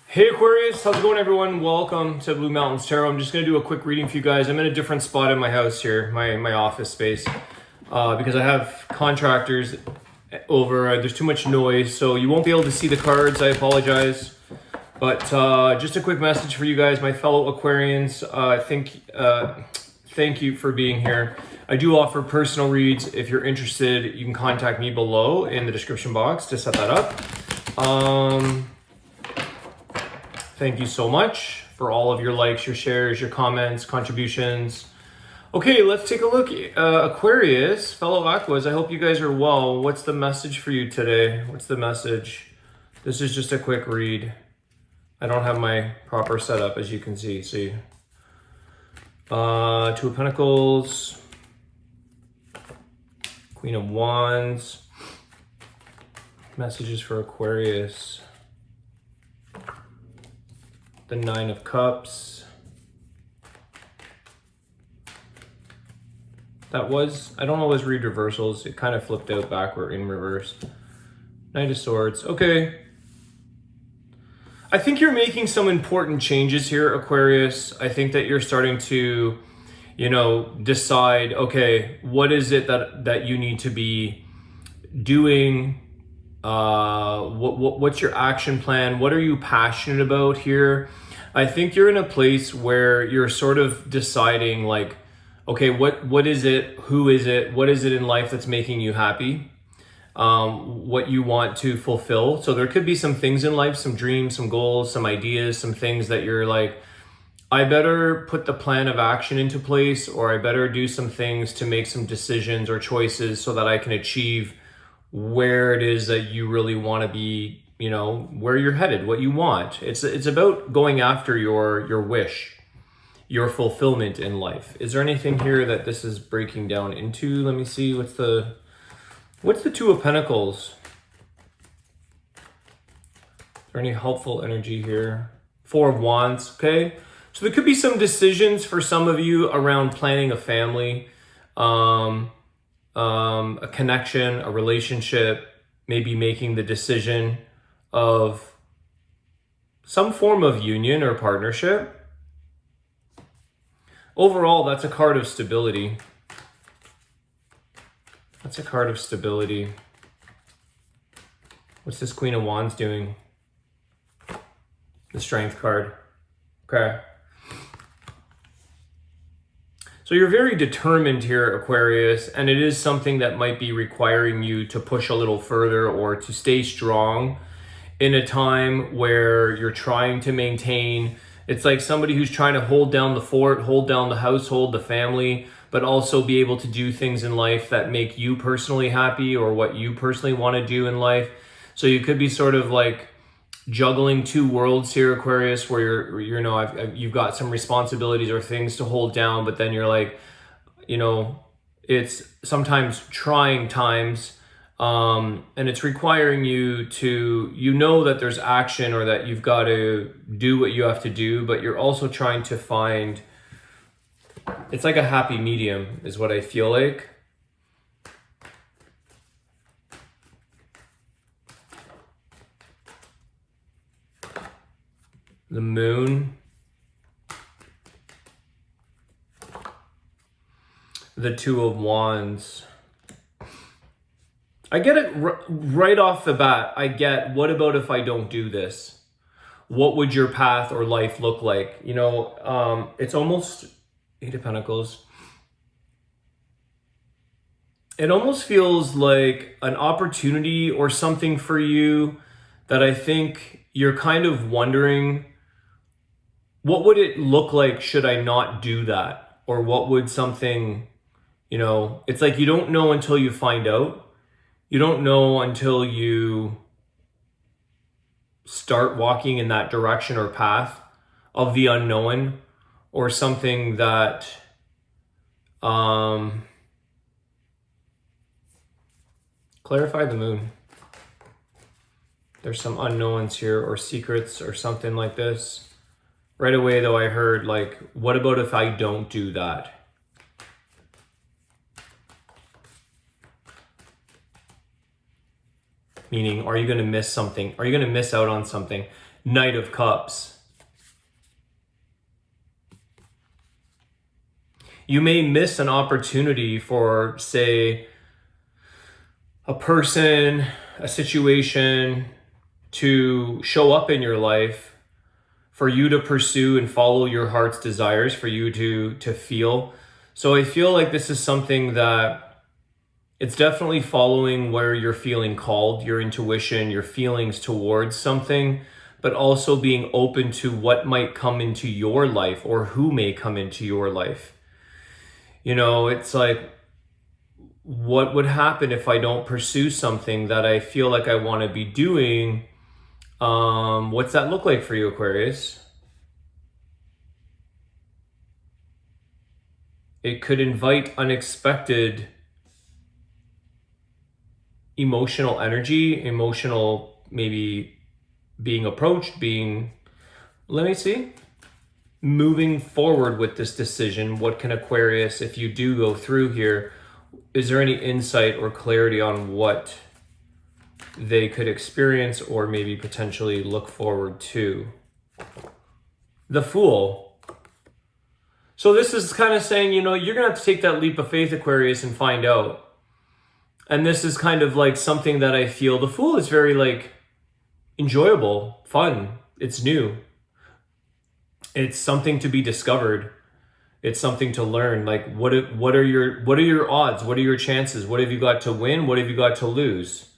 Hey Aquarius, how's it going everyone? Welcome to Blue Mountains Tarot. I'm just going to do a quick reading for you guys. I'm in a different spot in my house here, my office space, because I have contractors over. There's too much noise, so you won't be able to see the cards. I apologize. But just a quick message for you guys, my fellow Aquarians. Thank you for being here. I do offer personal reads. If you're interested, you can contact me below in the description box to set that up. Thank you so much for all of your likes, your shares, your comments, contributions. Okay, let's take a look. Aquarius, fellow Aquas, I hope you guys are well. What's the message for you today? What's the message? This is just a quick read. I don't have my proper setup, as you can see. Two of Pentacles, Queen of Wands. Messages for Aquarius. The Nine of Cups. I don't always read reversals. It kind of flipped out backward in reverse. Knight of Swords. Okay. I think you're making some important changes here, Aquarius. I think that you're starting to, decide, okay, what is it that you need to be doing? What's your action plan? What are you passionate about here? I think you're in a place where you're sort of deciding like, okay, what is it? Who is it? What is it in life that's making you happy? What you want to fulfill. So there could be some things in life, some dreams, some goals, some ideas, some things that you're like, I better put the plan of action into place, or I better do some things to make some decisions or choices so that I can achieve where it is that you really want to be, where you're headed, what you want. It's about going after your wish, your fulfillment in life. Is there anything here that this is breaking down into? Let me see. What's the Two of Pentacles? Is there any helpful energy here? Four of Wands. Okay. So there could be some decisions for some of you around planning a family, a connection, a relationship, maybe making the decision of some form of union or partnership. Overall, that's a card of stability. That's a card of stability. What's this Queen of Wands doing? The Strength card. Okay. So you're very determined here, Aquarius, and it is something that might be requiring you to push a little further or to stay strong in a time where you're trying to maintain. It's like somebody who's trying to hold down the fort, hold down the household, the family, but also be able to do things in life that make you personally happy or what you personally want to do in life. So you could be sort of like juggling two worlds here, Aquarius, where you've got some responsibilities or things to hold down, but then you're like, it's sometimes trying times, and it's requiring you to, that there's action or that you've got to do what you have to do, but you're also trying to find, it's like a happy medium is what I feel like. The Moon. The Two of Wands. I get it right off the bat. I get, what about if I don't do this? What would your path or life look like? It's almost Eight of Pentacles. It almost feels like an opportunity or something for you that I think you're kind of wondering, what would it look like should I not do that? Or what would something, it's like you don't know until you find out. You don't know until you start walking in that direction or path of the unknown, or something that clarify the Moon. There's some unknowns here or secrets or something like this. Right away, though, I heard, like, what about if I don't do that? Meaning, are you going to miss something? Are you going to miss out on something? Knight of Cups. You may miss an opportunity for, say, a person, a situation to show up in your life, for you to pursue and follow your heart's desires, for you to feel. So I feel like this is something that it's definitely following where you're feeling called, your intuition, your feelings towards something, but also being open to what might come into your life or who may come into your life. You know, it's like, what would happen if I don't pursue something that I feel like I want to be doing? What's that look like for you, Aquarius? It could invite unexpected emotional energy, emotional, maybe being approached, let me see, moving forward with this decision. What can Aquarius, if you do go through here, is there any insight or clarity on what they could experience or maybe potentially look forward to? The Fool. So this is kind of saying, you know, you're going to have to take that leap of faith, Aquarius, and find out. And this is kind of like something that I feel the Fool is very like enjoyable, fun. It's new. It's something to be discovered. It's something to learn. Like what are your odds? What are your chances? What have you got to win? What have you got to lose?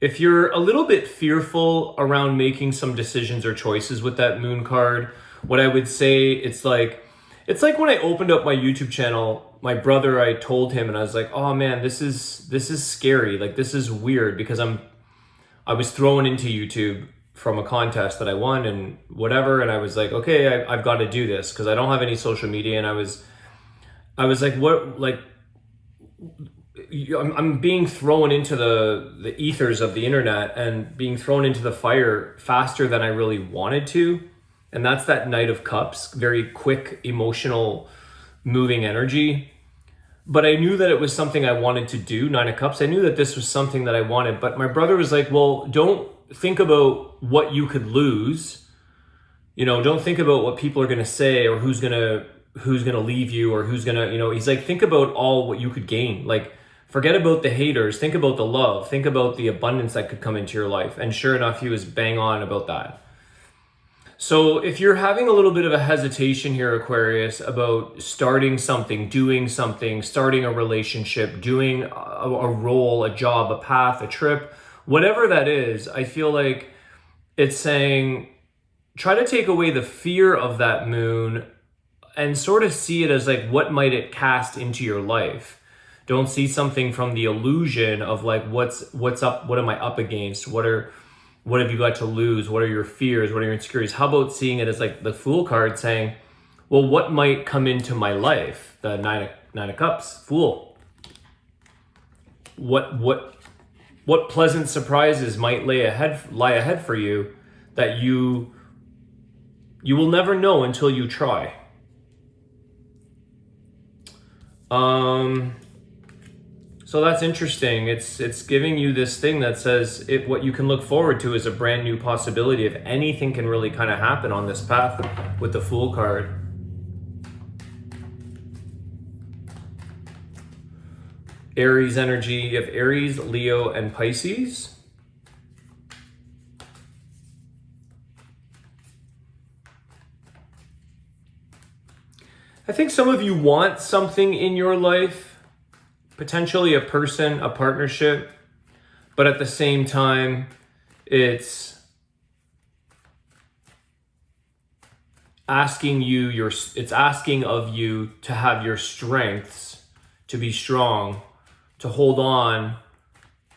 If you're a little bit fearful around making some decisions or choices with that Moon card, what I would say, it's like when I opened up my YouTube channel, my brother, I told him and I was like, oh man, this is scary. Like this is weird because I was thrown into YouTube from a contest that I won and whatever. And I was like, okay, I've got to do this because I don't have any social media. And I was like, what, like, I'm being thrown into the ethers of the internet and being thrown into the fire faster than I really wanted to. And that's that Knight of Cups, very quick, emotional, moving energy. But I knew that it was something I wanted to do, Nine of Cups. I knew that this was something that I wanted. But my brother was like, well, don't think about what you could lose. You know, don't think about what people are going to say or who's going to leave you or who's going to, you know, he's like, think about all what you could gain. Like, forget about the haters. Think about the love. Think about the abundance that could come into your life. And sure enough, he was bang on about that. So if you're having a little bit of a hesitation here, Aquarius, about starting something, doing something, starting a relationship, doing a role, a job, a path, a trip, whatever that is, I feel like it's saying, try to take away the fear of that moon and sort of see it as like, what might it cast into your life? Don't see something from the illusion of like, what's up? What am I up against? What have you got to lose? What are your fears? What are your insecurities? How about seeing it as like the Fool card saying, well, what might come into my life? The Nine of Cups, Fool. What pleasant surprises might lie ahead for you that you will never know until you try. So that's interesting. It's giving you this thing that says what you can look forward to is a brand new possibility. If anything can really kind of happen on this path with the Fool card. Aries energy. You have Aries, Leo, and Pisces. I think some of you want something in your life. Potentially a person, a partnership, but at the same time, it's asking of you to have your strengths, to be strong, to hold on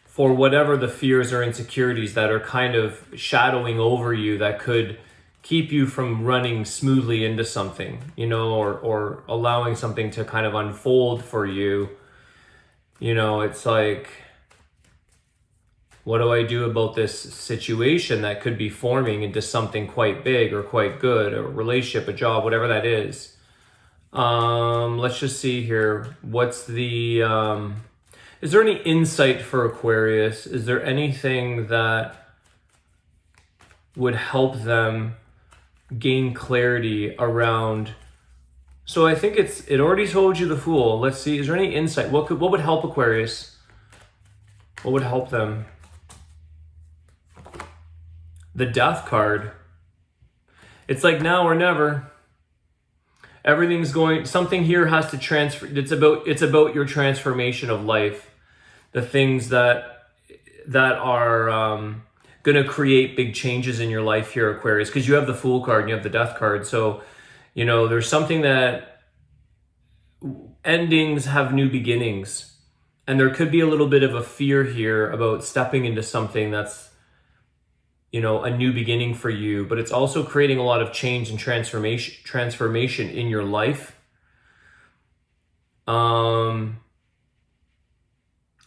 for whatever the fears or insecurities that are kind of shadowing over you that could keep you from running smoothly into something, you know, or allowing something to kind of unfold for you. You know, it's like, what do I do about this situation that could be forming into something quite big or quite good, a relationship, a job, whatever that is. Let's just see here. What's the, Is there any insight for Aquarius? Is there anything that would help them gain clarity around? So I think it already told you the Fool. Let's see, is there any insight? What would help Aquarius? What would help them? The Death card. It's like now or never. Everything's going, something here has to transfer. It's about your transformation of life. The things that are going to create big changes in your life here, Aquarius, because you have the Fool card and you have the Death card. So, you know, there's something that endings have new beginnings. And there could be a little bit of a fear here about stepping into something that's, you know, a new beginning for you, but it's also creating a lot of change and transformation in your life.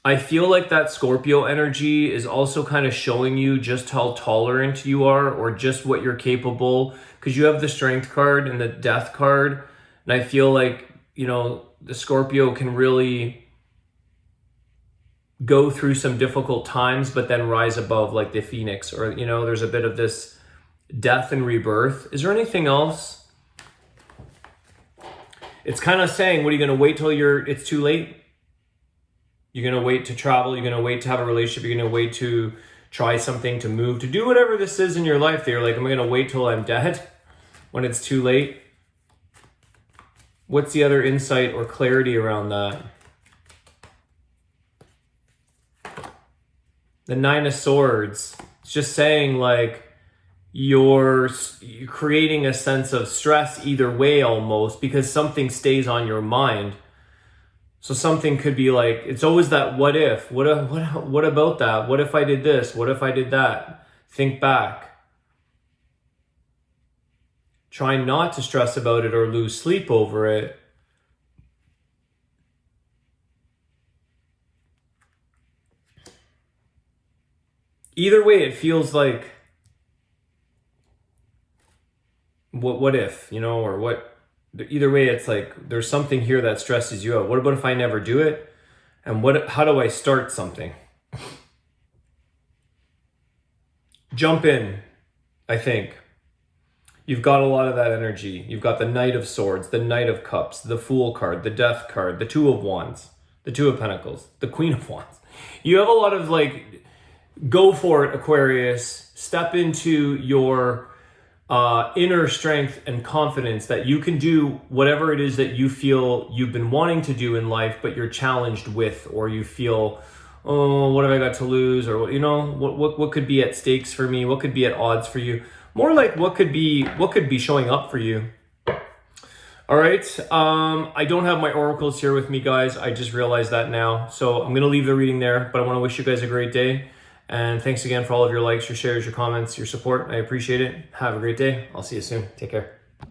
I feel like that Scorpio energy is also kind of showing you just how tolerant you are, or just what you're capable, because you have the Strength card and the Death card. And I feel like, you know, the Scorpio can really go through some difficult times, but then rise above, like the Phoenix, or, you know, there's a bit of this death and rebirth. Is there anything else? It's kind of saying, what are you going to wait till it's too late? You're going to wait to travel. You're going to wait to have a relationship. You're going to wait to try something, to move, to do whatever this is in your life that you're like, am I going to wait till I'm dead when it's too late? What's the other insight or clarity around that? The Nine of Swords. It's just saying, like, you're creating a sense of stress either way almost, because something stays on your mind. So something could be like, it's always that what if, what about that? What if I did this? What if I did that? Think back. Try not to stress about it or lose sleep over it. Either way, it feels like, what if, you know, or what, either way, it's like, there's something here that stresses you out. What about if I never do it? And how do I start something? Jump in, I think. You've got a lot of that energy. You've got the Knight of Swords, the Knight of Cups, the Fool card, the Death card, the Two of Wands, the Two of Pentacles, the Queen of Wands. You have a lot of, like, go for it, Aquarius. Step into your inner strength and confidence that you can do whatever it is that you feel you've been wanting to do in life, but you're challenged with, or you feel, oh, what have I got to lose? Or, you know, what could be at stakes for me? What could be at odds for you? More like what could be showing up for you. All right. I don't have my oracles here with me, guys. I just realized that now. So I'm going to leave the reading there, but I want to wish you guys a great day. And thanks again for all of your likes, your shares, your comments, your support. I appreciate it. Have a great day. I'll see you soon. Take care.